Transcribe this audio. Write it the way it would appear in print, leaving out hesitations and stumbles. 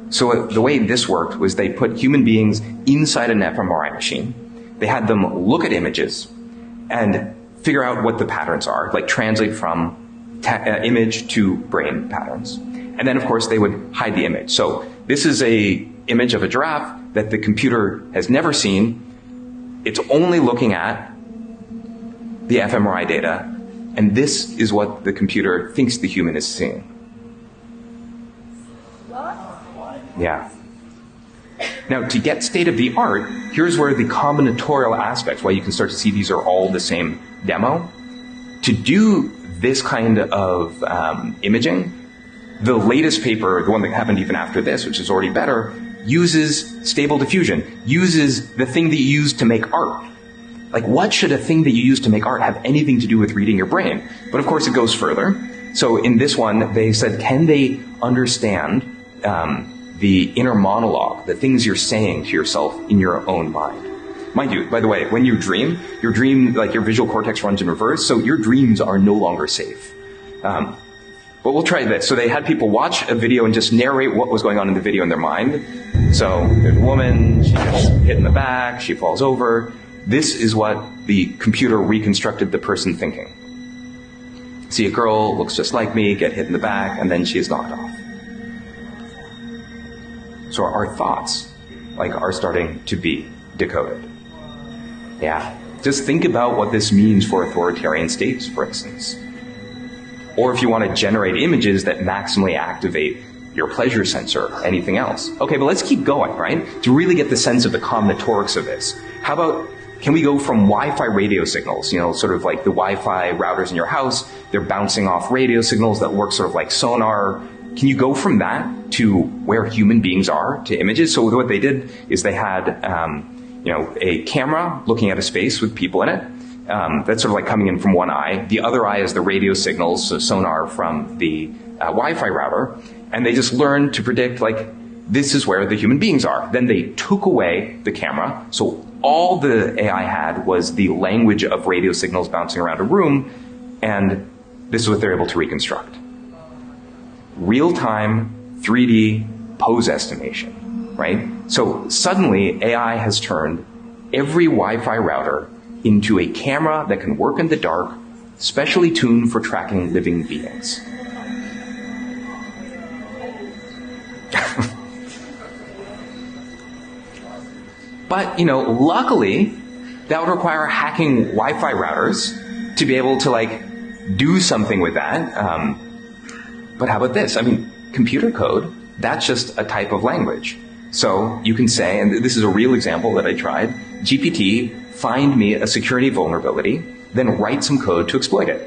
So the way this worked was they put human beings inside an fMRI machine. They had them look at images and figure out what the patterns are, like translate from image to brain patterns. And then, of course, they would hide the image. So this is a image of a giraffe that the computer has never seen. It's only looking at the fMRI data, and this is what the computer thinks the human is seeing. Yeah. Now, to get state of the art, here's where the combinatorial aspects, why you can start to see these are all the same demo. To do this kind of imaging, the latest paper, the one that happened even after this, which is already better, uses stable diffusion, uses the thing that you use to make art. Like, what should a thing that you use to make art have anything to do with reading your brain? But of course, it goes further. So in this one, they said, can they understand the inner monologue, the things you're saying to yourself in your own mind? Mind you, by the way, when you dream, like your visual cortex runs in reverse, so your dreams are no longer safe. But we'll try this. So they had people watch a video and just narrate what was going on in the video in their mind. So there's a woman, she gets hit in the back, she falls over. This is what the computer reconstructed the person thinking. See a girl, looks just like me, get hit in the back, and then she is knocked off. So our thoughts, are starting to be decoded. Yeah. Just think about what this means for authoritarian states, for instance. Or if you want to generate images that maximally activate your pleasure sensor, anything else. Okay, but let's keep going, right? To really get the sense of the combinatorics of this. How about, can we go from Wi-Fi radio signals, sort of like the Wi-Fi routers in your house, they're bouncing off radio signals that work sort of like sonar. Can you go from that to where human beings are, to images? So what they did is they had, a camera looking at a space with people in it. That's sort of like coming in from one eye. The other eye is the radio signals, so sonar from the Wi-Fi router. And they just learned to predict, this is where the human beings are. Then they took away the camera. So all the AI had was the language of radio signals bouncing around a room. And this is what they're able to reconstruct. Real-time 3D pose estimation, right? So suddenly AI has turned every Wi-Fi router into a camera that can work in the dark, specially tuned for tracking living beings. But, luckily, that would require hacking Wi-Fi routers to be able to, do something with that. But how about this? Computer code, that's just a type of language. So you can say, and this is a real example that I tried, GPT, find me a security vulnerability, then write some code to exploit it.